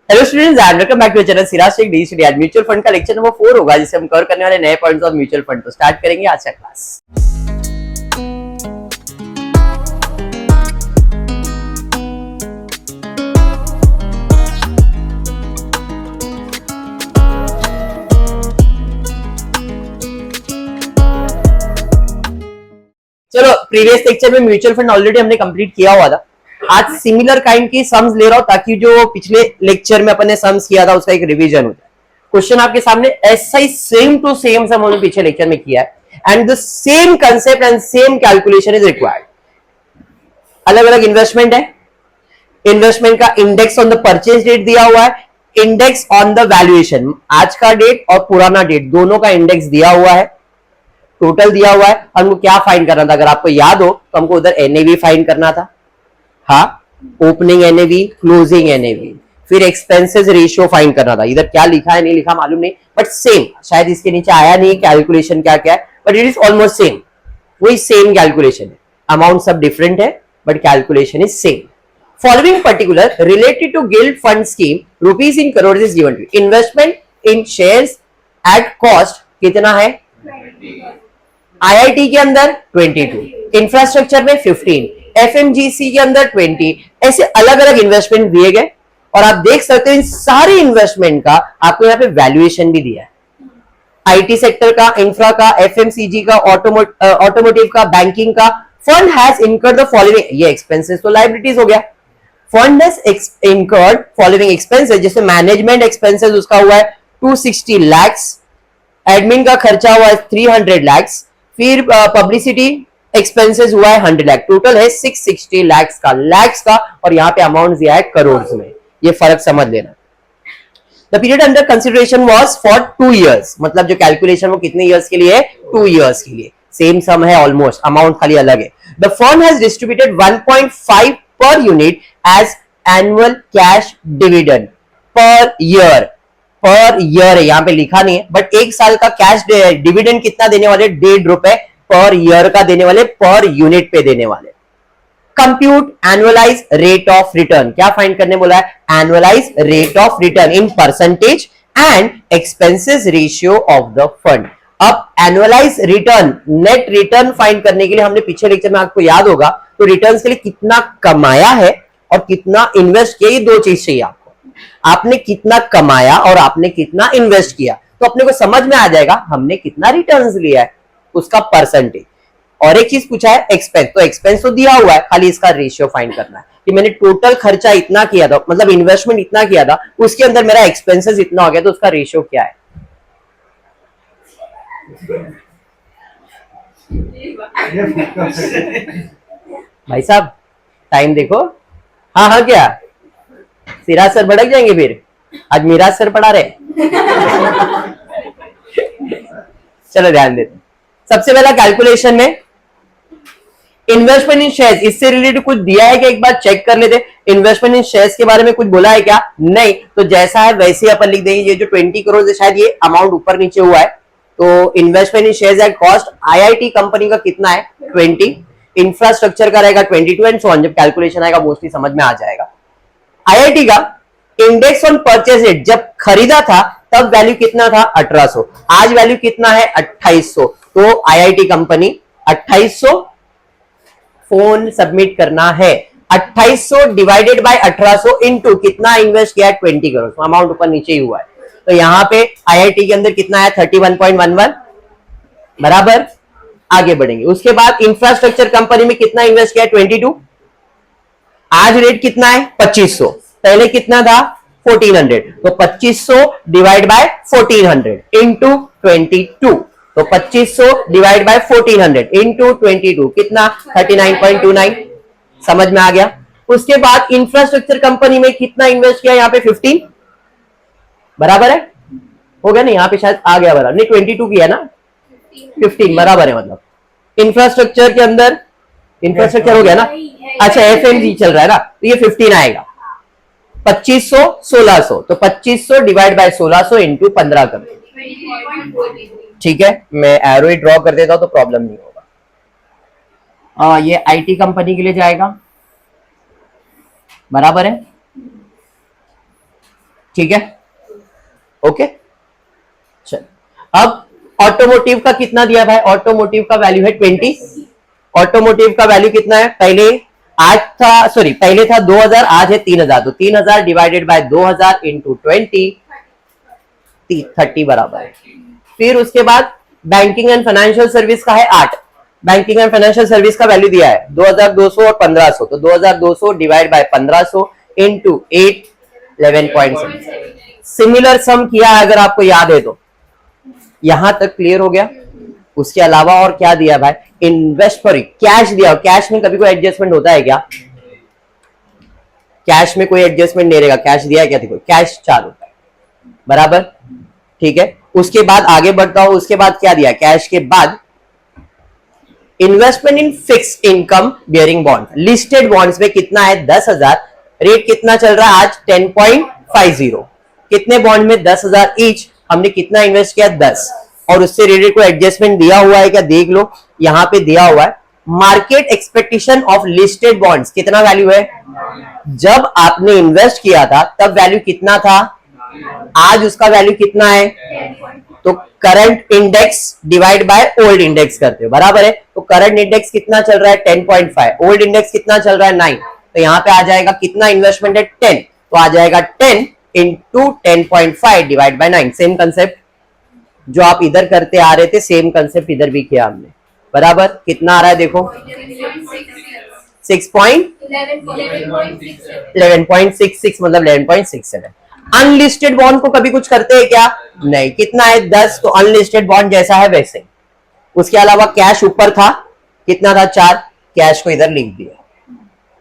Hello students and welcome back to channel Siraj Shaikh the study. आज mutual fund का lecture number 4 होगा जिसे हम कवर करने वाले नए पॉइंट्स ऑफ म्यूचुअल फंड। तो स्टार्ट करेंगे आज का क्लास। चलो, प्रीवियस लेक्चर में म्यूचुअल फंड ऑलरेडी हमने कंप्लीट किया हुआ था। आज सिमिलर काइंड की सम्स ले रहा हूं ताकि जो पिछले लेक्चर में अपन ने सम्स किया था उसका एक रिवीजन हो जाए। क्वेश्चन आपके सामने ऐसा ही सेम टू सेम सम हमने पिछले लेक्चर में किया है and the same concept and same calculation is required. अलग अलग इन्वेस्टमेंट है, इन्वेस्टमेंट का index on the purchase date दिया हुआ है, इंडेक्स ऑन द वैल्यूएशन, आज का डेट और पुराना डेट दोनों का इंडेक्स दिया हुआ है, टोटल दिया हुआ है। हमको क्या फाइंड करना था? अगर आपको याद हो तो हमको उधर एनएवी फाइंड करना था। हाँ, ओपनिंग एनएवी, क्लोजिंग एनएवी, फिर एक्सपेंसेस रेशियो फाइंड करना था। इधर क्या लिखा है नहीं लिखा मालूम नहीं, बट सेम, शायद इसके नीचे आया नहीं कैलकुलेशन क्या क्या है, but it is almost same, वही सेम कैलकुलेशन है। अमाउंट सब डिफरेंट है but calculation is same. Following particular related to gilt fund scheme rupees in crore is given to. Investment in shares at cost कितना है? IIT के अंदर 22, infrastructure में 15, FMGC के अंदर 20, ऐसे अलग अलग इन्वेस्टमेंट दिए गए और आप देख सकते हो इन सारे इन्वेस्टमेंट का आपको यहाँ पे वैल्यूएशन भी दिया है। आईटी सेक्टर का, इंफ्रा का, एफएमसीजी का, ऑटोमोटिव का, बैंकिंग का। Fund has incurred the following, ये एक्सपेंसेस तो लायबिलिटीज हो गया। Fund has incurred following expenses, जैसे मैनेजमेंट एक्सपेंसेस उसका हुआ है 260 लाख, एडमिन का खर्चा हुआ है 300 लाख, फिर पब्लिसिटी एक्सपेंसेस हुआ है 100 लाख, टोटल है 660 लाख का और यहाँ पे अमाउंट दिया है करोड़ में। ये फर्क समझ लेना। The period under consideration was for 2 years, मतलब जो कैलकुलेशन वो कितने इयर्स के लिए है? 2 इयर्स के लिए। सेम सम है ऑलमोस्ट, अमाउंट खाली अलग है। The fund has distributed 1.5 per unit as annual cash dividend per year. Per year है, यहाँ पे लिखा नहीं है, बट एक साल का कैश डिविडेंड कितना देने वाले? 1.5 रुपए पर ईयर का देने वाले, पर यूनिट पे देने वाले। Compute annualise rate of return, क्या फाइंड करने बोला है? Annualise rate of return in percentage and expenses ratio of the fund. अब annualise return, net return find करने के लिए हमने पिछले लेक्चर में, आपको याद होगा, तो रिटर्न्स के लिए कितना कमाया है और कितना इन्वेस्ट किया, ये दो चीज चाहिए आपको। आपने कितना कमाया और आपने कितना इन्वेस्ट किया, तो अपने को समझ में आ जाएगा हमने कितना रिटर्न्स लिया है, उसका परसेंटेज। और एक चीज पूछा है एक्सपेंस, तो एक्सपेंस तो दिया हुआ है, खाली इसका रेशियो फाइंड करना है कि मैंने टोटल खर्चा इतना किया था, मतलब इन्वेस्टमेंट इतना किया था, उसके अंदर मेरा एक्सपेंसेस इतना हो गया, तो उसका रेशियो क्या है? भाई साहब टाइम देखो। हाँ हाँ, क्या सिराज सर भड़क जाएंगे फिर? आज मिराज सर पढ़ा रहे। चलो ध्यान देते। सबसे पहला कैलकुलेशन में इन्वेस्टमेंट इन शेयर्स, इससे रिलेटेड कुछ दिया है क्या? एक बार चेक कर लेते। इन्वेस्टमेंट इन शेयर्स के बारे में कुछ बोला है क्या? नहीं, तो जैसा है वैसे ही अपन लिख देंगे। ये जो 20 करोड़ है, शायद ये अमाउंट ऊपर नीचे हुआ है, तो investment in shares at cost IIT company का कितना है? 20, इंफ्रास्ट्रक्चर का रहेगा 22 एंड सो ऑन। जब कैलकुलेशन आएगा मोस्टली समझ में आ जाएगा। आईआईटी का इंडेक्स ऑन परचेज रेट, जब खरीदा था तब वैल्यू कितना था? 1800, आज वैल्यू कितना है? 2800, तो आईआईटी कंपनी 2800 फोन सबमिट करना है। 2800 डिवाइडेड बाय 1800 इनटू कितना इन्वेस्ट किया है? 20 करोड़, तो अमाउंट ऊपर नीचे ही हुआ है। तो यहां पे आईआईटी के अंदर कितना है? 31.11 बराबर। आगे बढ़ेंगे, उसके बाद इंफ्रास्ट्रक्चर कंपनी में कितना इन्वेस्ट किया है? 22, आज रेट कितना है? 2500, पहले कितना था? 1400, तो 2500 डिवाइड बाय 1400 इनटू 22, तो 2500 डिवाइड बाय 1400 इनटू 22 कितना? 39.29। समझ में आ गया। उसके बाद इंफ्रास्ट्रक्चर कंपनी में कितना इन्वेस्ट किया? यहाँ पे 15 बराबर है, हो गया ना? यहाँ पे शायद आ गया बराबर, नहीं 22 किया ना, 15 बराबर है। मतलब इंफ्रास्ट्रक्चर के अंदर, इंफ्रास्ट्रक्चर हो गया ना? अच्छा, एफएमजी चल रहा है ना, तो ये 15 आएगा। 2500 1600, तो 2500 डिवाइड बाय 1600 इंटू 15 कर, ठीक है। मैं एरो ड्रॉ कर देता हूं तो प्रॉब्लम नहीं होगा। ये आईटी कंपनी के लिए जाएगा, बराबर है। ठीक है, ओके। चल अब ऑटोमोटिव का कितना दिया भाई? ऑटोमोटिव का वैल्यू है 20। ऑटोमोटिव का वैल्यू कितना है? पहले था 2000, आज है 3000। तो 3000 डिवाइडेड बाय 2000 इंटू 20, 30 बराबर है। फिर उसके बाद बैंकिंग एंड फाइनेंशियल सर्विस का है 8। बैंकिंग एंड फाइनेंशियल सर्विस का वैल्यू दिया है 2200 और 1500। तो 2200 divide by 1500 into 8, 11.7। Similar sum किया है अगर आपको याद है तो। यहां तक क्लियर हो गया? उसके अलावा और क्या दिया भाई? इन्वेस्ट फॉर कैश दिया। कैश में कभी कोई एडजस्टमेंट होता है क्या? कैश में कोई एडजस्टमेंट नहीं रहेगा। कैश दिया है क्या? देखो कैश 4 होता है, बराबर, ठीक है। उसके बाद आगे बढ़ता हूं, उसके बाद क्या दिया? कैश के बाद investment in fix income bearing bond. Listed bonds में कितना है? 10,000। रेट कितना चल रहा है आज? 10.50। कितने बॉन्ड में? 10,000 ईच। हमने कितना इन्वेस्ट किया? 10। और उससे रिलेटेड कोई एडजस्टमेंट दिया हुआ है क्या? देख लो, यहां पे दिया हुआ है market expectation of listed bonds. कितना वैल्यू है? जब आपने इन्वेस्ट किया था तब वैल्यू कितना था? आज उसका वैल्यू कितना है? तो current index divide by old index करते हो, बराबर है। तो करंट इंडेक्स कितना चल रहा है? 10.5। ओल्ड इंडेक्स कितना चल रहा है? 9। तो यहां पे आ जाएगा कितना इन्वेस्टमेंट है? 10। तो आ जाएगा 10 into 10.5 divide by 9। Same concept जो आप इधर करते आ रहे थे, सेम कंसेप्ट इधर भी किया हमने, बराबर। कितना आ रहा है देखो? 11.66 मतलब 11.67। अनलिस्टेड बॉन्ड को कभी कुछ करते हैं क्या? नहीं। कितना है? 10। तो अनलिस्टेड बॉन्ड जैसा है वैसे। उसके अलावा कैश ऊपर था, कितना था? 4। कैश को इधर लिख दिया।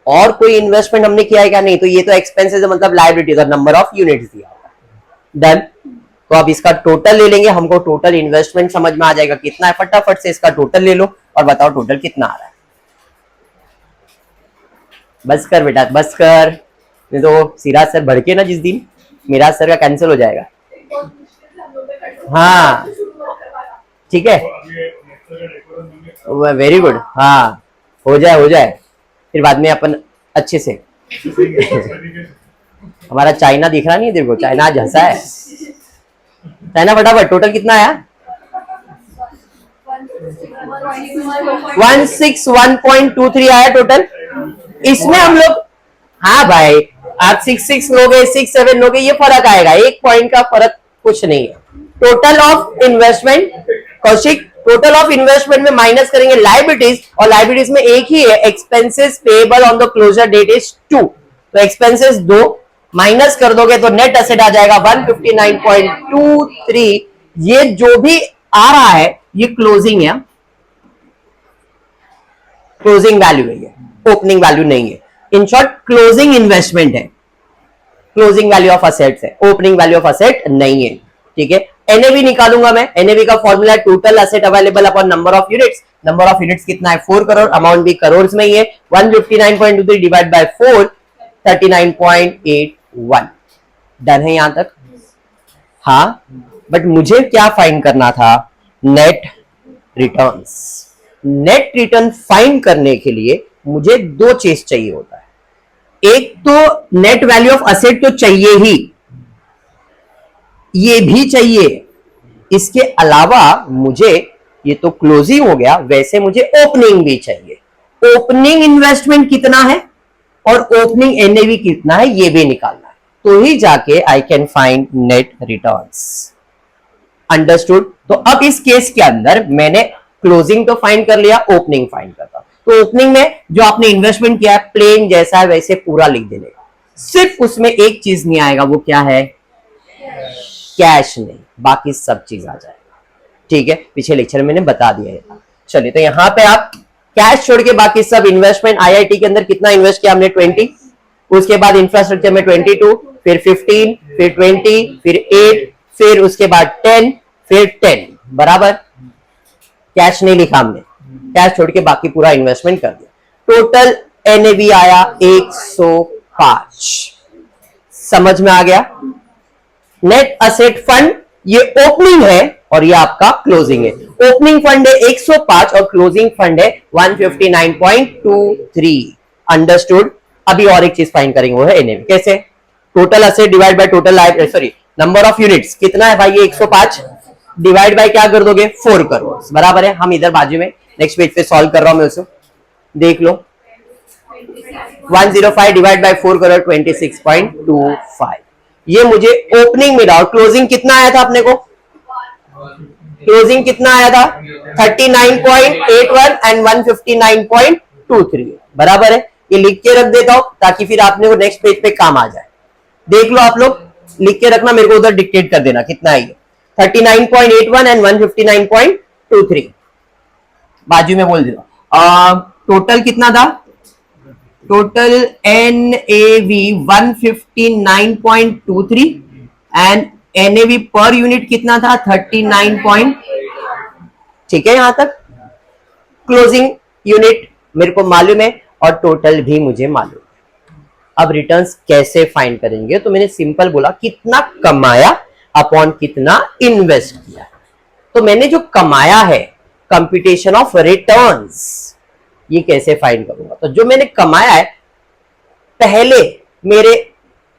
और कोई इन्वेस्टमेंट हमने किया है क्या? नहीं। तो ये तो एक्सपेंसेस है, मतलब लायबिलिटीज और नंबर ऑफ यूनिट्स दिया होगा। डन। तो अब इसका टोटल ले लेंगे, हमको टोटल इन्वेस्टमेंट समझ में आ जाएगा कितना है। फटाफट से इसका टोटल ले लो और बताओ टोटल कितना आ रहा है। बस कर बेटा, बस कर, नहीं तो सिराज सर भड़के ना जिस दिन, मिराज सर का कैंसिल हो जाएगा। हाँ ठीक है, वेरी गुड। हाँ हो जाए फिर बाद में अपन अच्छे से। हमारा चाइना दिख रहा नहीं है तेरे को? चाइना आज हंसा है। चाइना फटाफट टोटल कितना आया? 161.23 आया टोटल। इसमें हम लोग, हाँ भाई आप 66 लोगे, 67 लोगे, ये फर्क आएगा, 1 पॉइंट का फर्क कुछ नहीं है। Total of investment, Kaushik, total of investment में माइनस करेंगे लायबिलिटीज, और लायबिलिटीज में एक ही है, expenses payable on the closure date is 2। तो एक्सपेंसेस 2 माइनस कर दोगे तो नेट एसेट आ जाएगा 159.23। ये जो भी आ रहा है ये क्लोजिंग है, क्लोजिंग वैल्यू है, ये ओपनिंग वैल्यू नहीं है। इन शॉर्ट क्लोजिंग इन्वेस्टमेंट है, क्लोजिंग वैल्यू ऑफ असेट्स है, ओपनिंग वैल्यू ऑफ असेट नहीं है। ठीक है, एनएवी निकालूंगा मैं। एनएवी का फॉर्मूला है total asset available upon number of units. Number of units कितना है? 4 करोड़। अमाउंट भी करोड़ में ही है। 159.23 डिवाइड बाय 4, 39.81। डन है यहां तक? हाँ, बट मुझे क्या फाइंड करना था? Net returns. Net return find करने के लिए मुझे 2 चीज चाहिए होता है। एक तो नेट वैल्यू ऑफ असेट तो चाहिए ही, ये भी चाहिए। इसके अलावा मुझे, ये तो क्लोजिंग हो गया, वैसे मुझे ओपनिंग भी चाहिए। ओपनिंग इन्वेस्टमेंट कितना है और ओपनिंग एनएवी कितना है ये भी निकालना है, तो ही जाके I can find net returns. Understood? तो अब इस केस के अंदर मैंने क्लोजिंग तो फाइंड कर लिया, ओपनिंग फाइंड करता। तो ओपनिंग में जो आपने इन्वेस्टमेंट किया है प्लेन जैसा है वैसे पूरा लिख देने का। सिर्फ उसमें एक चीज नहीं आएगा, वो क्या है? कैश नहीं, बाकी सब चीज आ जाएगा। ठीक है, पिछले लेक्चर में मैंने बता दिया है। चलिए, तो यहां पे आप कैश छोड़ के बाकी सब इन्वेस्टमेंट, आईआईटी के अंदर कितना इन्वेस्ट किया हमने? 20। उसके बाद इंफ्रास्ट्रक्चर में 22, फिर 15, फिर 20, फिर 8, फिर उसके बाद 10, फिर 10, बराबर। कैश नहीं लिखा हमने, कैश छोड़ के बाकी पूरा इन्वेस्टमेंट कर दिया। टोटल एनएवी आया 105। समझ में आ गया? नेट असेट फंड ये ओपनिंग है और ये आपका क्लोजिंग है। ओपनिंग फंड है 105 और क्लोजिंग फंड है 159.23। अंडरस्टूड? अभी और एक चीज फाइंड करेंगे, वो है एनएवी। कैसे? Total asset divide by total life, sorry number of units कितना है भाई, ये 105 डिवाइड बाय क्या कर दोगे 4 करोड़, बराबर है। हम इधर बाजू में नेक्स्ट पेज पे सॉल्व कर रहा हूं मैं उसे, देख लो। 105 डिवाइड बाय 4 करोड़ 26.25, ये मुझे ओपनिंग मिला। और क्लोजिंग कितना आया था अपने को, क्लोजिंग कितना आया था 39.81 एंड 159.23, बराबर है। ये लिख के रख देता हूं ताकि फिर आपने को नेक्स्ट पेज पे काम आ जाए। देख लो आप लोग, लिख के रखना, मेरे को उधर डिक्टेट कर देना कितना है ये, 39.81 एंड 159.23 बाजू में बोल देना। टोटल कितना था, total NAV 159.23 and NAV per unit कितना था 39. ठीक है, यहां तक क्लोजिंग यूनिट मेरे को मालूम है और टोटल भी मुझे मालूम है। अब रिटर्न्स कैसे फाइंड करेंगे, तो मैंने सिंपल बोला कितना कमाया अपॉन कितना इन्वेस्ट किया। तो मैंने जो कमाया है कंप्यूटेशन ऑफ रिटर्न्स, ये कैसे फाइंड करूंगा, तो जो मैंने कमाया है, पहले मेरे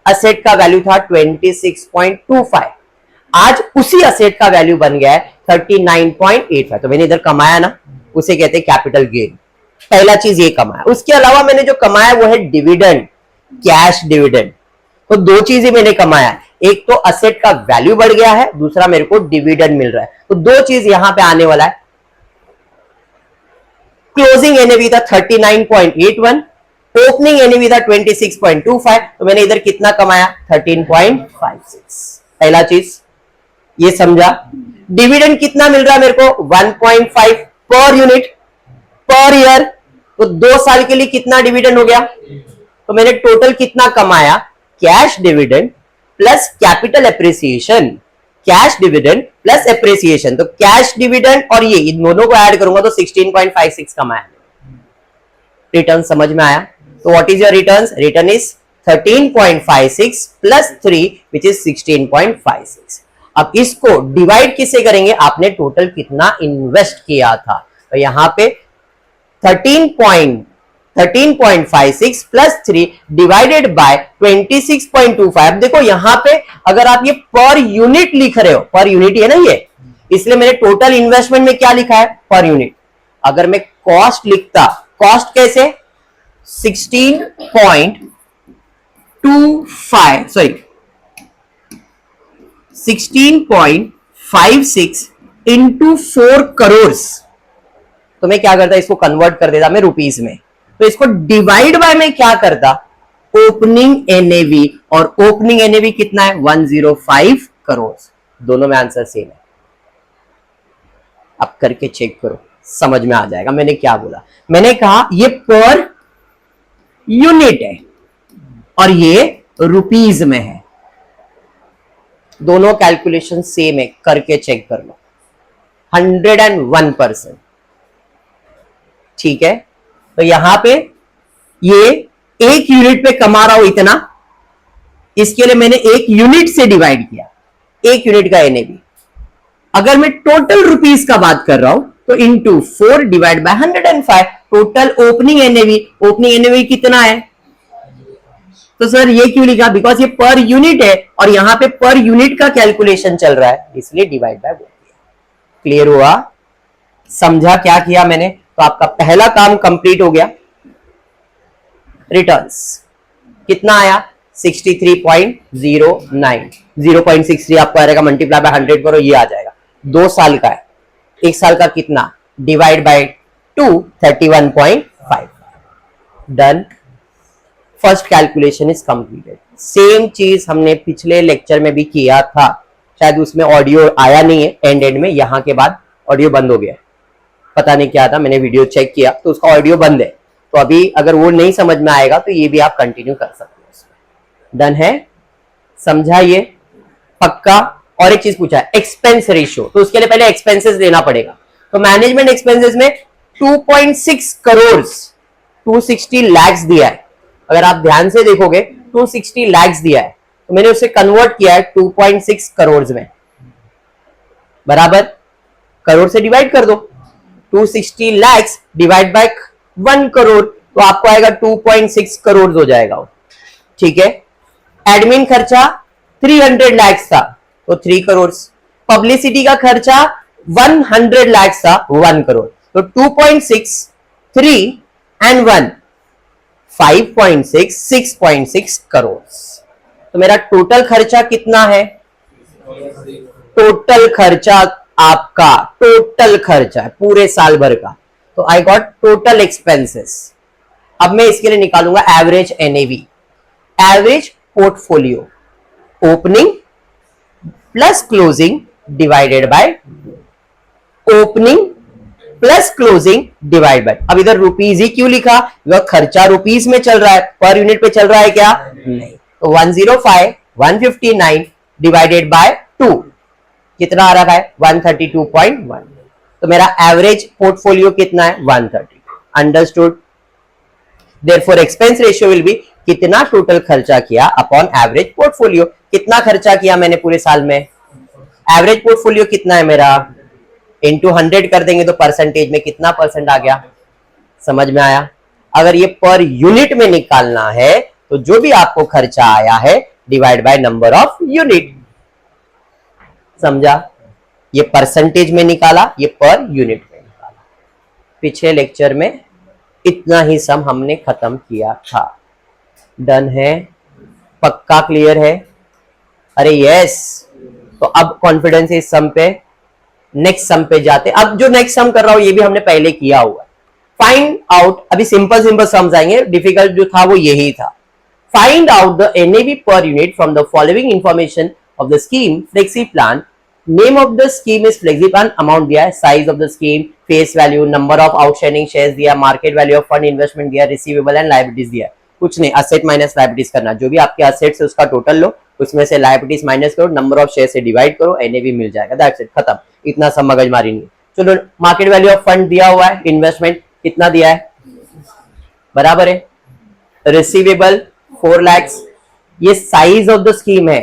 असेट का वैल्यू था 26.25, आज उसी असेट का वैल्यू बन गया है 39.85, तो मैंने इधर कमाया ना, उसे कहते हैं कैपिटल गेन। पहला चीज ये कमाया। उसके अलावा मैंने जो कमाया वो है डिविडेंड, कैश डिविडेंड। तो दो चीजें मैंने कमाया है, एक तो असेट का वैल्यू बढ़ गया है, दूसरा मेरे को डिविडेंड मिल रहा है। तो दो चीज यहां पे आने वाला है। क्लोजिंग एनएवी था 39.81, ओपनिंग एनएवी था 26.25, तो मैंने इधर कितना कमाया 13.56। पहला चीज ये समझा। डिविडेंड कितना मिल रहा है मेरे को 1.5 पर यूनिट पर ईयर, तो 2 साल के लिए कितना डिविडेंड हो गया, तो मैंने टोटल कितना कमाया, cash dividend plus capital appreciation, cash dividend plus appreciation. तो कैश डिविडेंड और ये इन दोनों को ऐड करूंगा तो 16.56 कमाया। रिटर्न समझ में आया। तो what is your return, return is 13.56 plus 3 which is 16.56। अब इसको डिवाइड किससे करेंगे, आपने टोटल कितना इन्वेस्ट किया था, तो यहां पे 13.56 प्लस 3 डिवाइडेड बाय 26.25। देखो यहां पे अगर आप ये पर यूनिट लिख रहे हो, पर यूनिट है ना ये, इसलिए मैंने टोटल इन्वेस्टमेंट में क्या लिखा है पर यूनिट। अगर मैं कॉस्ट लिखता, कॉस्ट कैसे 16.56 इंटू 4 करोड़, तो मैं क्या करता, इसको कन्वर्ट कर देता मैं रुपीस में। तो इसको डिवाइड बाय में क्या करता, ओपनिंग एनएवी, और ओपनिंग एनएवी कितना है 105 करोड़। दोनों में आंसर सेम है। अब करके चेक करो, समझ में आ जाएगा मैंने क्या बोला। मैंने कहा ये पर यूनिट है और ये रुपीस में है, दोनों कैलकुलेशन सेम है, करके चेक कर लो 101%। ठीक है, तो यहां पे ये एक यूनिट पे कमा रहा हूं इतना, इसके लिए मैंने एक यूनिट से डिवाइड किया, एक यूनिट का एनएवी। अगर मैं टोटल रुपीस का बात कर रहा हूं तो into 4 divide by 105, total opening NAV, opening NAV कितना है, तो सर ये क्यों लिखा, बिकॉज ये पर यूनिट है और यहां पे पर यूनिट का कैलकुलेशन चल रहा है, इसलिए डिवाइड बाय बोल दिया। क्लियर हुआ, समझा क्या किया मैंने। तो आपका पहला काम कंप्लीट हो गया। रिटर्न्स कितना आया 63.09, 0.63 आपको आएगा, मल्टीप्लाई बाय 100 करो, ये आ जाएगा। 2 साल का है, 1 साल का कितना, divide by 2 31.5। Done, first calculation is completed. Same चीज हमने पिछले लेक्चर में भी किया था, शायद उसमें ऑडियो आया नहीं है, एंड में यहां के बाद ऑडियो बंद हो गया, पता नहीं क्या था, मैंने वीडियो चेक किया तो उसका ऑडियो बंद है। तो अभी अगर वो नहीं समझ में आएगा तो ये भी आप कंटिन्यू कर सकते हो उसमें। डन है, समझा ये पक्का। और एक चीज पूछा है एक्सपेंस रेशियो, तो उसके लिए पहले एक्सपेंसेस देना पड़ेगा। तो मैनेजमेंट एक्सपेंसेस में 2.6 करोड़ 260 लाख दिया है। अगर आप ध्यान से देखोगे 260 लाख दिया है, तो मैंने उसे कन्वर्ट किया है 2.6 करोड़ में, बराबर करोड़ से डिवाइड कर दो, 260 लाख डिवाइड बाय 1 करोड़, तो आपको आएगा 2.6 करोड़ हो जाएगा वो। ठीक है, एडमिन खर्चा 300 लाख था तो 3 करोड़, पब्लिसिटी का खर्चा 100 लाख था 1 करोड़, तो 2.6, 3 एंड 1, 5.6, 6.6 करोड़। तो मेरा टोटल खर्चा कितना है? टोटल खर्चा आपका, टोटल खर्चा है पूरे साल भर का, तो आई गॉट टोटल एक्सपेंसेस। अब मैं इसके लिए निकालूंगा average NAV, average portfolio, opening plus closing divided by opening plus closing divide by, अब इधर रुपीज ही क्यों लिखा? वह खर्चा रुपीज में चल रहा है, पर यूनिट पे चल रहा है क्या? नहीं। तो 105, 159 डिवाइडेड बाय 2 कितना आ रहा है? 132.1। तो मेरा एवरेज पोर्टफोलियो कितना है? 130। Understood? Therefore expense ratio will be कितना टोटल खर्चा किया अपॉन एवरेज पोर्टफोलियो। कितना खर्चा किया मैंने पूरे साल में? एवरेज पोर्टफोलियो कितना है मेरा? इनटू 100 कर देंगे तो परसेंटेज में कितना परसेंट आ गया? समझ में आया? अगर ये पर यूनिट में निकालना है तो जो भी आपको खर्चा आया है divide by number of unit. समझा? ये परसेंटेज में निकाला, ये पर यूनिट में निकाला। पिछले लेक्चर में इतना ही सम हमने खत्म किया था। डन है? पक्का क्लियर है? अरे यस। तो अब कॉन्फिडेंस है इस सम पे। नेक्स्ट सम पे जाते। अब जो नेक्स्ट सम कर रहा हूं ये भी हमने पहले किया हुआ है। फाइंड आउट, अभी सिंपल सिंपल सम्स आएंगे, डिफिकल्ट जो था वो यही था। Find out the NAV per unit from the following information of the scheme flexi plan. Name of the scheme is flexi plan, amount दिया है, size of the scheme, face value, number of outstanding shares दिया, market value of fund investment दिया, receivable and liabilities दिया। कुछ नहीं, asset minus liabilities करना, जो भी आपके असेट्स है उसका टोटल लो, उसमें से लायबिलिटीज माइनस करो, नंबर ऑफ शेयर से डिवाइड करो, एनएवी मिल जाएगा। दैट्स इट, खत्म। इतना सब मगजमारी नहीं। चलो, मार्केट वैल्यू ऑफ फंड दिया हुआ है, इन्वेस्टमेंट कितना दिया है, बराबर है। रिसीवेबल 4 लाख, ये साइज ऑफ द स्कीम है,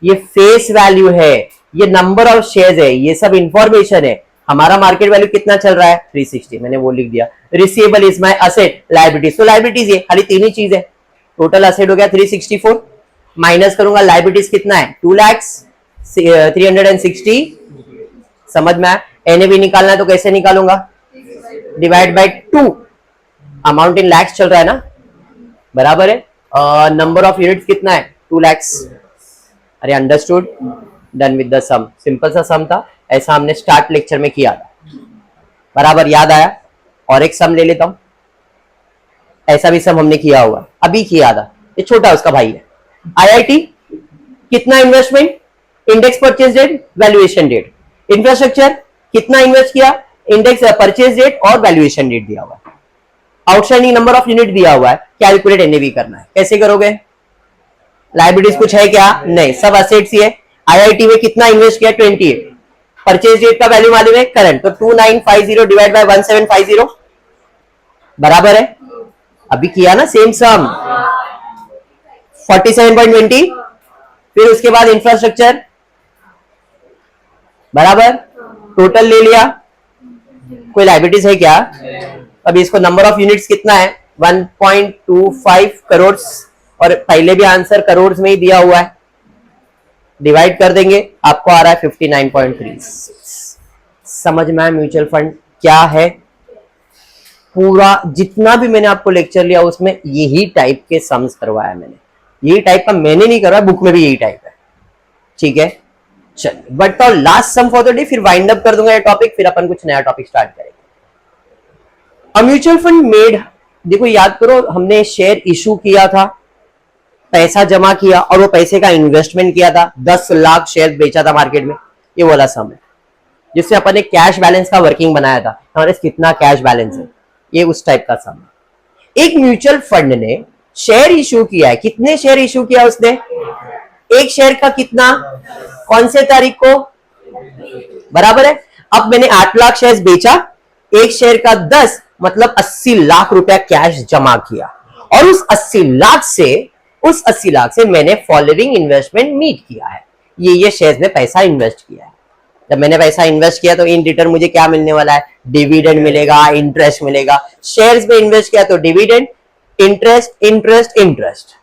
ये फेस वैल्यू है, ये नंबर ऑफ शेयर्स है, ये सब इंफॉर्मेशन है। हमारा मार्केट वैल्यू कितना चल रहा है? 360, मैंने वो लिख दिया। Receivable is my asset, liabilities, तो लायबिलिटीज ये खाली 3 ही चीज है। टोटल असेट हो गया 364, माइनस करूंगा लायबिलिटीज कितना है? 2 लाख 360। समझ में आया? एनएवी निकालना है तो कैसे निकालूंगा? Divide by 2, amount in lakhs चल रहा है ना, बराबर है। नंबर ऑफ यूनिट्स कितना है? 2 लाख। अरे understood? Done with the sum. Simple सा सम था, ऐसा हमने स्टार्ट लेक्चर में किया था, बराबर याद आया? और एक सम ले लेता हूं, ऐसा भी सम हमने किया हुआ, अभी किया था, ये छोटा उसका भाई है। आईआईटी कितना investment? Index purchase date, valuation date. Infrastructure कितना इन्वेस्ट किया? इंडेक्स परचेज डेट और वैल्यूएशन डेट दिया हुआ है। आउटस्टैंडिंग नंबर ऑफ यूनिट दिया हुआ है, कैलकुलेट एनएवी करना है। कैसे करोगे? लायबिलिटीज कुछ है क्या? नहीं, सब असेट्स ही है। आईआईटी में कितना इन्वेस्ट किया? 28। परचेज डेट का वैल्यू मालूम है, करंट, तो 2950 डिवाइड बाय 1750, बराबर है। अभी किया ना सेम सम, 47.20। फिर उसके बाद इंफ्रास्ट्रक्चर, बराबर, टोटल ले लिया। कोई लायबिलिटीज है क्या? अभी इसको नंबर ऑफ यूनिट्स कितना है? 1.25 करोड़, और पहले भी आंसर करोड़ में ही दिया हुआ है, डिवाइड कर देंगे, आपको आ रहा है 59.3। समझ में आया म्यूचुअल फंड क्या है? पूरा जितना भी मैंने आपको लेक्चर लिया उसमें यही टाइप के सम्स करवाया मैंने। यही टाइप का मैंने नहीं करवाया, बुक में भी यही टाइप है। ठीक है, चलिए but last sum for the day, फिर वाइंड अप कर दूंगा ये टॉपिक, फिर अपन कुछ नया टॉपिक स्टार्ट करेंगे। अ म्यूचुअल फंड मेड, देखो याद करो, हमने शेयर इशू किया था, पैसा जमा किया और वो पैसे का इन्वेस्टमेंट किया था, 10 लाख शेयर बेचा था मार्केट में, ये वाला सम है। जिससे अपन ने कैश बैलेंस का वर्किंग बनाया था, हमारे कितना कैश बैलेंस है, ये उस टाइप का सम है। एक म्यूचुअल फंड ने शेयर इशू किया है, कितने शेयर इशू किया उसने? एक शेयर का कितना? कौन से तारीख को? बराबर है। अब मैंने 8 लाख शेयर बेचा, एक शेयर का 10, मतलब 80 लाख रुपया कैश जमा किया, और उस 80 लाख से मैंने फॉलोइंग इन्वेस्टमेंट मीट किया है। ये शेयर्स में पैसा इन्वेस्ट किया है। जब मैंने पैसा इन्वेस्ट किया तो इन रिटर्न मुझे क्या मिलने वाला है? डिविडेंड मिलेगा, इंटरेस्ट मिलेगा। शेयर्स में इन्वेस्ट किया तो डिविडेंड, इंटरेस्ट इंटरेस्ट इंटरेस्ट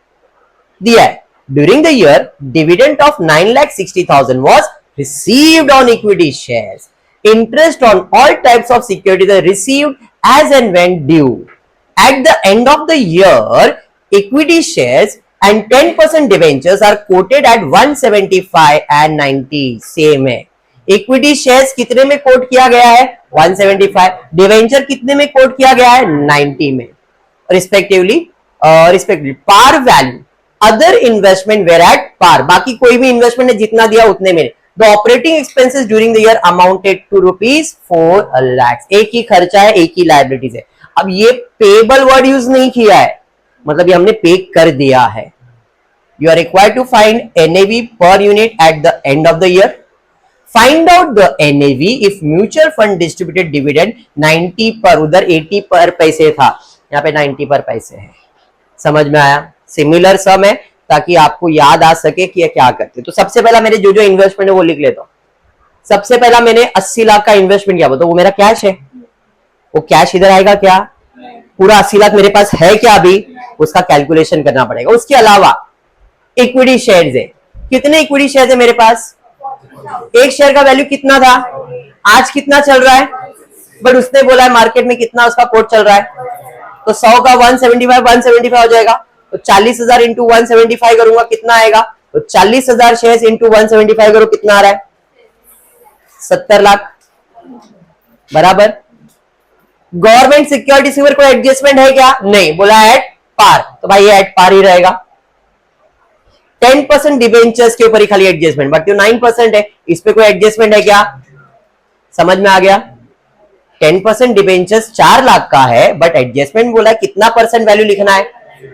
दिया है। During the year dividend of 9,60,000 was received on equity shares. Interest on all types of securities are received as and when due. At the end of the year, equity shares and 10% debentures are quoted at 175 and 90. Same है. Equity shares कितने में coat किया गया है? 175. Debenture कितने में coat किया गया है? 90 में. Respectively par value other investment were at par. बाकी कोई भी इन्वेस्टमेंट ने जितना दिया उतने में. The operating expenses during the year amounted to ₹4 lakh. एक ही खर्चा है, एक ही लायबिलिटीज है. अब ये पेबल वर्ड यूज नहीं किया है, मतलब ये हमने पे कर दिया है. You are required to find NAV per unit at the end of the year. Find out the NAV if mutual fund distributed dividend 90 per, उधर 80 पर पैसे था, यहाँ पे 90 पर पैसे है. समझ में आया? सिमिलर सम है ताकि आपको याद आ सके कि ये क्या करते. तो सबसे पहला मेरे जो जो इन्वेस्टमेंट है वो लिख लेता हूं. सबसे पहला मैंने 80 लाख का इन्वेस्टमेंट किया, तो वो मेरा कैश है. वो कैश इधर आएगा क्या? पूरा 80 लाख मेरे पास है क्या? अभी उसका कैलकुलेशन करना पड़ेगा. उसके अलावा इक्विटी शेयर्स है. कितने इक्विटी शेयर्स है मेरे पास? एक शेयर का वैल्यू कितना था? आज कितना चल रहा है? बट उसने बोला है मार्केट में कितना उसका कोट चल रहा है, तो 100 का 175 हो जाएगा. तो 40,000 इंटू 175 करूंगा, कितना आएगा? तो 40,000 शेयर्स इंटू 175 करो, कितना आ रहा है? 70 लाख. बराबर. गवर्नमेंट सिक्योरिटी से कोई एडजस्टमेंट है क्या? नहीं. बोला एट पार, तो भाई ये एट पार ही रहेगा. 10% डिबेंचर्स के ऊपर ही खाली एडजस्टमेंट, बट 9% है, इस पे कोई एडजस्टमेंट है क्या? समझ में आ गया? 10% डिबेंचर्स 4 लाख का है, बट एडजस्टमेंट बोला कितना परसेंट वैल्यू लिखना है,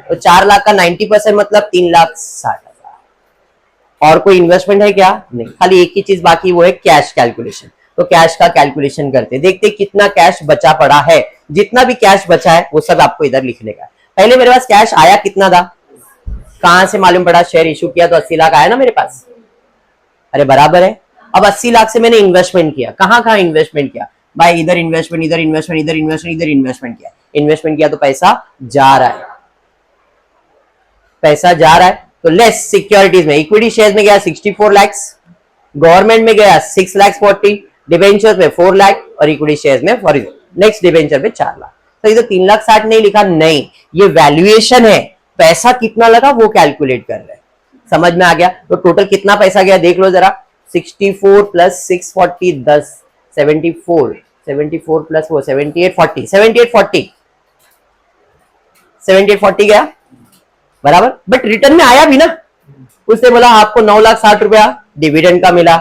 तो 4 लाख का 90% मतलब 3,60,000. और कोई इन्वेस्टमेंट है क्या? नहीं. खाली एक ही चीज बाकी, वो है कैश कैलकुलेशन. तो कैश का कैलकुलेशन करते, देखते कितना कैश बचा पड़ा है. जितना भी कैश बचा है वो सब आपको इधर लिखने का. पहले मेरे पास कैश आया कितना था? कहां से मालूम पड़ा? शेयर इशू किया तो 80 लाख आया ना मेरे पास. अरे बराबर है. अब 80 लाख से मैंने इन्वेस्टमेंट किया. कहां इन्वेस्टमेंट किया? भाई इधर इन्वेस्टमेंट, इधर इन्वेस्टमेंट, इधर इन्वेस्टमेंट, इधर इन्वेस्टमेंट किया. इन्वेस्टमेंट किया तो पैसा जा रहा है, पैसा जा रहा है. तो लेस सिक्योरिटीज में, इक्विटी शेयर्स में गया 64 लाख, गवर्नमेंट में गया 6 लाख 40, डिबेंचर्स में 4 लाख और इक्विटी शेयर्स में नेक्स्ट डिबेंचर में 4 लाख. तो इधर 3,60,000 नहीं लिखा, नहीं, ये वैल्यूएशन है. पैसा कितना लगा वो कैलकुलेट कर रहे हैं. समझ में आ गया? तो टोटल कितना पैसा गया देख लो जरा. 64 प्लस 640 10 74 प्लस वो 7840 गया. बराबर. बट रिटर्न में आया भी ना. उसने बोला आपको 9,60,000 डिविडेंड का मिला.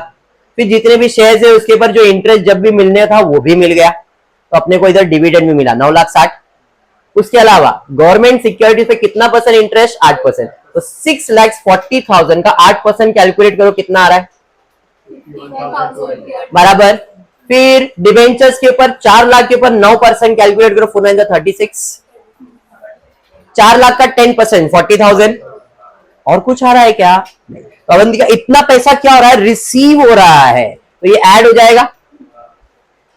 फिर जितने भी शेयर्स है उसके ऊपर जो इंटरेस्ट जब भी मिलने था वो भी मिल गया, तो अपने को इधर डिविडेंड भी मिला 9,60,000. उसके अलावा गवर्नमेंट सिक्योरिटी पे कितना परसेंट इंटरेस्ट? 8%. तो 6,40,000 का 8% कैलकुलेट करो, कितना आ रहा है? बराबर. फिर डिबेंचर्स के ऊपर 4 लाख के ऊपर 9% कैलकुलेट करो, 4 9 36. 4 लाख का 10% 40,000. और कुछ आ रहा है क्या? नहीं. तो अवंतिका इतना पैसा क्या हो रहा है? रिसीव हो रहा है, तो ये ऐड हो जाएगा.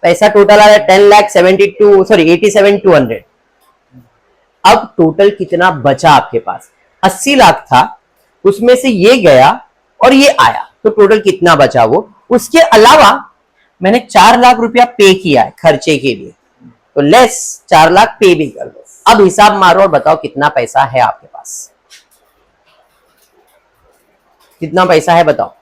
पैसा टोटल आ रहा है 87,200. अब टोटल कितना बचा आपके पास? 80 लाख था, उसमें से ये गया और ये आया, तो टोटल कितना बचा वो. उसके अलावा मैंने 4 लाख रुपया पे किया है खर्चे के लिए, तो लेस 4 लाख पे भी कर दो. अब हिसाब मारो और बताओ कितना पैसा है आपके पास. कितना पैसा है बताओ.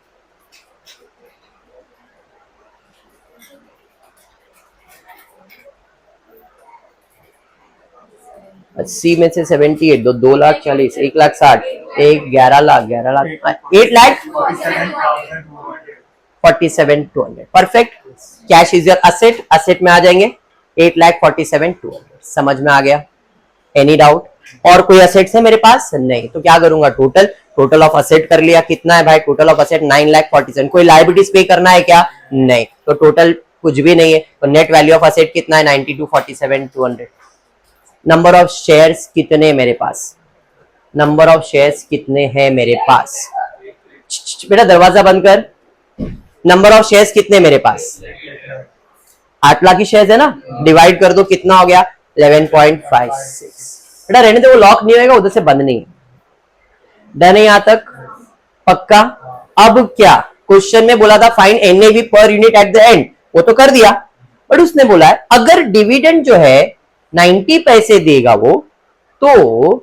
अस्सी में से 78, 2,40,000, 1,60,000, 11 lakh 8,47,200. Perfect. Cash is your asset, asset में आ जाएंगे 8,47,200. समझ में आ गया? Any doubt? और कोई असेट्स है मेरे पास? नहीं. तो क्या करूंगा? टोटल ऑफ असेट कर लिया. कितना है भाई टोटल ऑफ असेट? 9,47,000. कोई लायबिलिटीज पे करना है क्या? नहीं. तो टोटल कुछ भी नहीं है. तो नेट वैल्यू ऑफ असेट कितना है? 92,47,200. नंबर ऑफ शेयर्स कितने मेरे पास? नंबर ऑफ शेयर्स कितने हैं मेरे पास? बेटा दरवाजा बंद कर. नंबर ऑफ शेयर्स कितने मेरे पास? 8 लाख की शेयर्स है ना, डिवाइड कर दो, कितना हो गया? 11.56. बेटा रहने दो, वो लॉक नहीं होगा, उधर से बंद नहीं. डन है यहां तक? पक्का? अब क्या क्वेश्चन में बोला था find NAV per unit at the and, वो तो कर दिया, बट उसने बोला है अगर डिविडेंड जो है 90 पैसे देगा वो, तो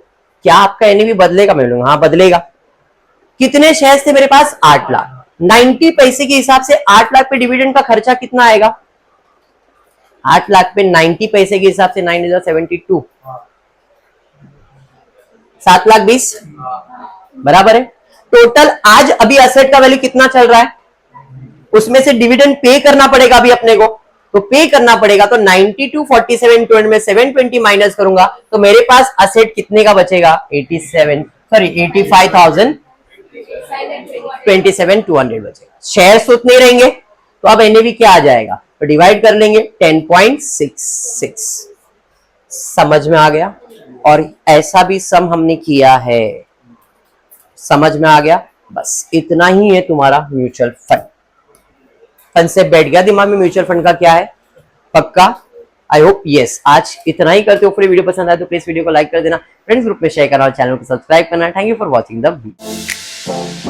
क्या आपका एनएवी बदलेगा? मैं बोलूंगा हाँ बदलेगा। कितने शेयर्स थे मेरे पास? 8 लाख। 90 पैसे के हिसाब से 8 लाख पे डिविडेंड का खर्चा कितना आएगा? 8 लाख पे 90 पैसे के हिसाब से 9,72, 7 लाख 20 बराबर है। टोटल आज अभी असेट का वैल्यू कितना चल रहा है, उसमें से डिविडेंड पे करना पड़ेगा अभी अपने को, तो पे करना पड़ेगा। तो 92 47 200 में 720 माइनस करूंगा तो मेरे पास असेट कितने का बचेगा? 85,200 बचेगा। शेयर्स उतने रहेंगे, तो अब एनएवी क्या आ जाएगा? तो डिवाइड कर लेंगे 10.66। समझ में आ गया? और ऐसा भी सम हमने किया है, समझ में आ गया? बस इतना ही है तुम्हारा म्यूचुअल फंड। कंसेप्ट बैठ गया दिमाग में म्यूचुअल फंड का क्या है? पक्का? I hope yes. आज इतना ही करते हो। पूरी वीडियो पसंद आए तो प्लीज वीडियो को लाइक कर देना, फ्रेंड्स ग्रुप में शेयर करना और चैनल को सब्सक्राइब करना। Thank you for watching the video.